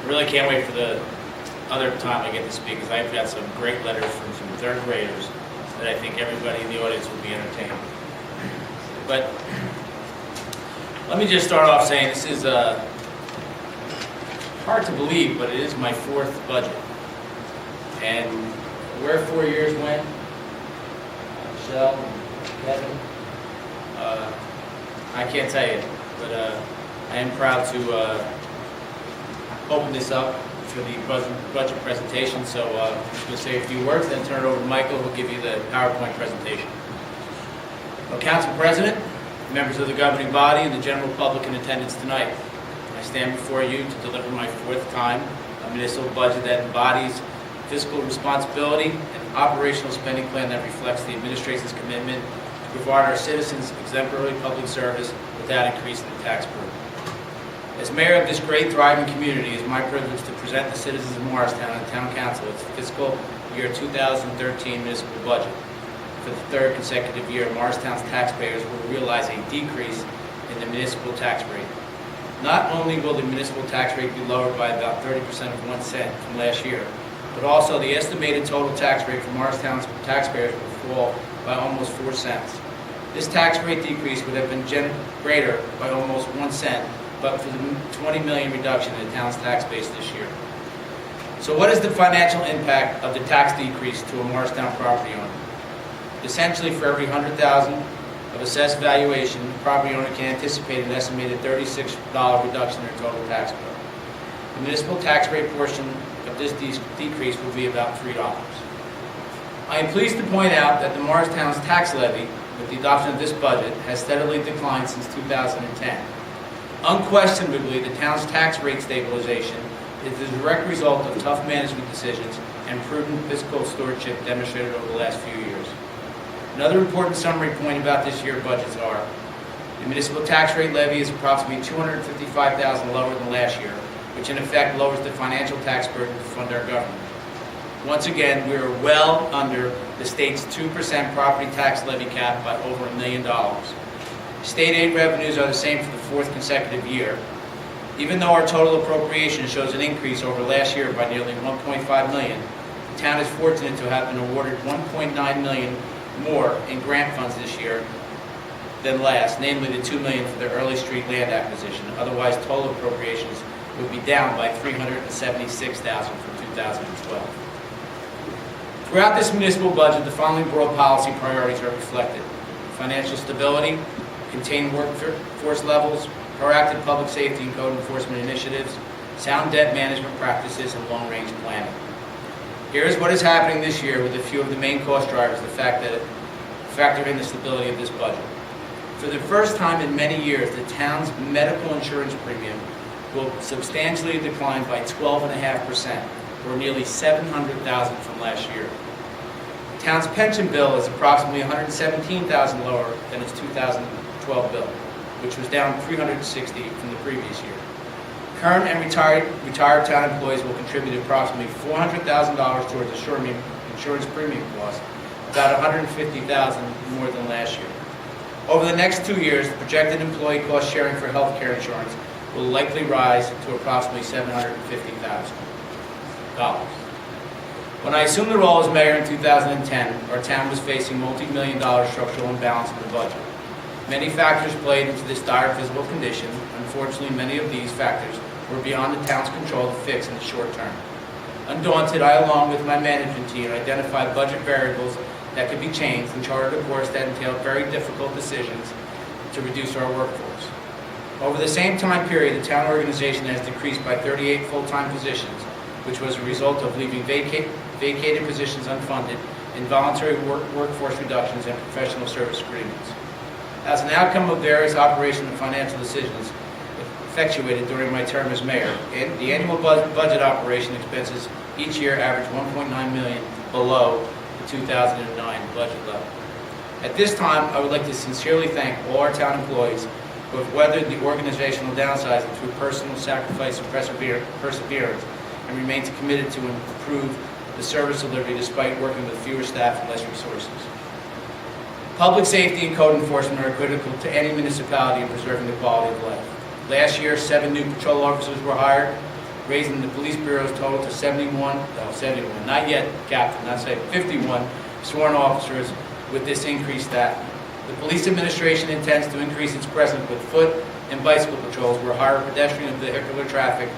really can't wait for the other time I get to speak, because I've got some great letters from some third graders that I think everybody in the audience will be entertained. But let me just start off saying this is hard to believe, but it is my fourth budget. And where 4 years went, Michelle, Kevin, I can't tell you, but I am proud to open this up for the budget presentation. So I'm just going to say a few words, then turn it over to Michael, who will give you the PowerPoint presentation. Well, Council President, members of the governing body, and the general public in attendance tonight, I stand before you to deliver my fourth time a municipal budget that embodies fiscal responsibility and an operational spending plan that reflects the administration's commitment to provide our citizens exemplary public service without increasing the tax burden. As mayor of this great, thriving community, it is my privilege to present the citizens of Morristown and the Town Council its fiscal year 2013 municipal budget. For the third consecutive year, Morristown's taxpayers will realize a decrease in the municipal tax rate. Not only will the municipal tax rate be lowered by about 30% of 1 cent from last year, but also the estimated total tax rate for Morristown's taxpayers will fall by almost 4 cents. This tax rate decrease would have been greater by almost 1 cent, but for the $20 million reduction in the town's tax base this year. So what is the financial impact of the tax decrease to a Morristown property owner? Essentially, for every $100,000 of assessed valuation, the property owner can anticipate an estimated $36 reduction in their total tax bill. The municipal tax rate portion of this decrease will be about $3. I am pleased to point out that the Morristown's tax levy, with the adoption of this budget, has steadily declined since 2010. Unquestionably, the town's tax rate stabilization is the direct result of tough management decisions and prudent fiscal stewardship demonstrated over the last few years. Another important summary point about this year's budgets are: the municipal tax rate levy is approximately $255,000 lower than last year, which in effect lowers the financial tax burden to fund our government. Once again, we are well under the state's 2% property tax levy cap by over $1 million. State aid revenues are the same for the fourth consecutive year. Even though our total appropriation shows an increase over last year by nearly $1.5 million, the town is fortunate to have been awarded $1.9 million more in grant funds this year than last, namely the $2 million for the early street land acquisition. Otherwise, total appropriations would be down by $376,000 from 2012. Throughout this municipal budget, the following broad policy priorities are reflected: financial stability, contained workforce levels, proactive public safety and code enforcement initiatives, sound debt management practices, and long-range planning. Here's what is happening this year with a few of the main cost drivers that factor in the stability of this budget. For the first time in many years, the town's medical insurance premium will substantially decline by 12.5%, or nearly $700,000 from last year. The town's pension bill is approximately $117,000 lower than its 2012 bill, which was down $360,000 from the previous year. Current and retired town employees will contribute approximately $400,000 towards the insurance premium cost, about $150,000 more than last year. Over the next 2 years, the projected employee cost sharing for health care insurance will likely rise to approximately $750,000. When I assumed the role as mayor in 2010, our town was facing multi-million-dollar structural imbalance in the budget. Many factors played into this dire physical condition. Unfortunately, many of these factors were beyond the town's control to fix in the short term. Undaunted, I, along with my management team, identified budget variables that could be changed and charted a course that entailed very difficult decisions to reduce our workforce. Over the same time period, the town organization has decreased by 38 full-time positions, which was a result of leaving vacated positions unfunded, involuntary workforce reductions, and professional service agreements. As an outcome of various operational and financial decisions effectuated during my term as mayor, the annual budget operation expenses each year average $1.9 million below the 2009 budget level. At this time, I would like to sincerely thank all our town employees who have weathered the organizational downsizing through personal sacrifice and perseverance, and remains committed to improve the service delivery despite working with fewer staff and less resources. Public safety and code enforcement are critical to any municipality in preserving the quality of life. Last year, 7 new patrol officers were hired, raising the police bureau's total to 71, not yet, Captain, not say 51 sworn officers with this increased staff. The police administration intends to increase its presence with foot and bicycle patrols where higher pedestrian and vehicular traffic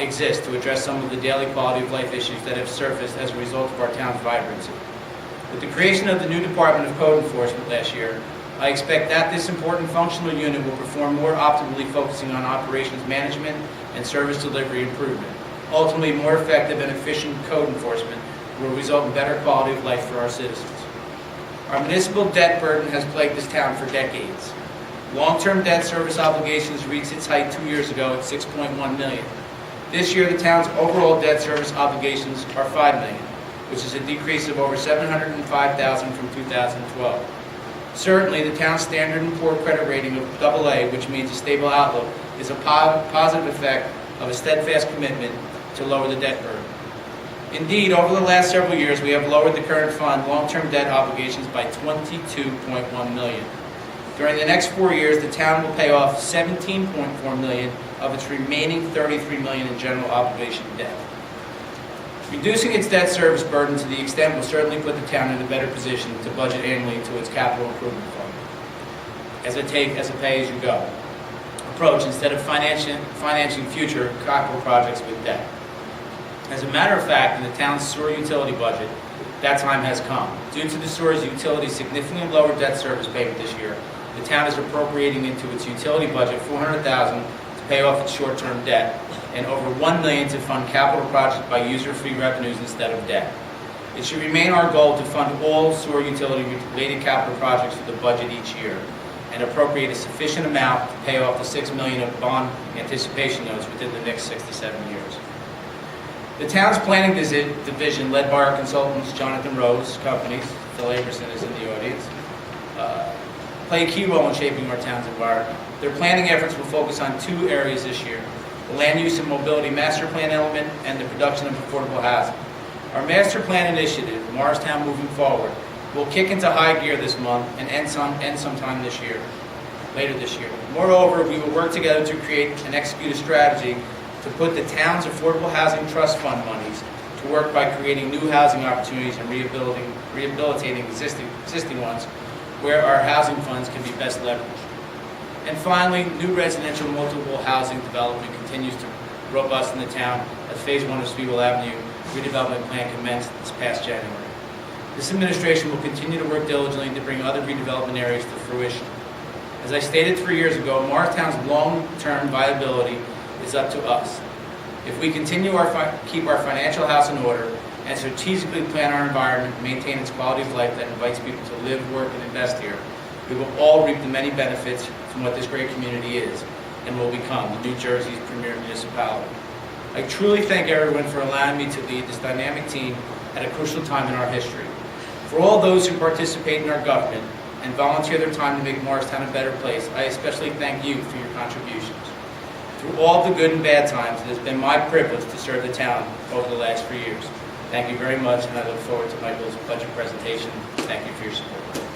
exists to address some of the daily quality of life issues that have surfaced as a result of our town's vibrancy. With the creation of the new Department of Code Enforcement last year, I expect that this important functional unit will perform more optimally, focusing on operations management and service delivery improvement. Ultimately, more effective and efficient code enforcement will result in better quality of life for our citizens. Our municipal debt burden has plagued this town for decades. Long-term debt service obligations reached its height 2 years ago at $6.1 million. This year, the town's overall debt service obligations are $5 million, which is a decrease of over $705,000 from 2012. Certainly, the town's Standard & Poor's credit rating of AA, which means a stable outlook, is a positive effect of a steadfast commitment to lower the debt burden. Indeed, over the last several years, we have lowered the current fund long-term debt obligations by $22.1 million. During the next 4 years, the town will pay off $17.4 million of its remaining $33 million in general obligation debt. Reducing its debt service burden to the extent will certainly put the town in a better position to budget annually to its capital improvement fund as a pay-as-you-go approach instead of financing future capital projects with debt. As a matter of fact, in the town's sewer utility budget, that time has come. Due to the sewer's utility significantly lower debt service payment this year, the town is appropriating into its utility budget $400,000 to pay off its short-term debt and over $1 million to fund capital projects by user-free revenues instead of debt. It should remain our goal to fund all sewer utility-related capital projects through the budget each year and appropriate a sufficient amount to pay off the $6 million of bond anticipation notes within the next 6 to 7 years. The town's planning division, led by our consultants, Jonathan Rose Companies, Phil Aberson is in the audience, play a key role in shaping our town's environment. Their planning efforts will focus on 2 areas this year: the land use and mobility master plan element and the production of affordable housing. Our master plan initiative, Morristown Moving Forward, will kick into high gear this month and end sometime later this year. Moreover, we will work together to create and execute a strategy to put the town's affordable housing trust fund monies to work by creating new housing opportunities and rehabilitating existing ones where our housing funds can be best leveraged. And finally, new residential multiple housing development continues to robust in the town as Phase 1 of Speedwell Avenue redevelopment plan commenced this past January. This administration will continue to work diligently to bring other redevelopment areas to fruition. As I stated 3 years ago, Morristown's long-term viability is up to us. If we continue keep our financial house in order and strategically plan our environment and maintain its quality of life that invites people to live, work, and invest here, we will all reap the many benefits from what this great community is and will become New Jersey's premier municipality. I truly thank everyone for allowing me to lead this dynamic team at a crucial time in our history. For all those who participate in our government and volunteer their time to make Morristown a better place, I especially thank you for your contributions. Through all the good and bad times, it has been my privilege to serve the town over the last 3 years. Thank you very much, and I look forward to Michael's budget presentation. Thank you for your support.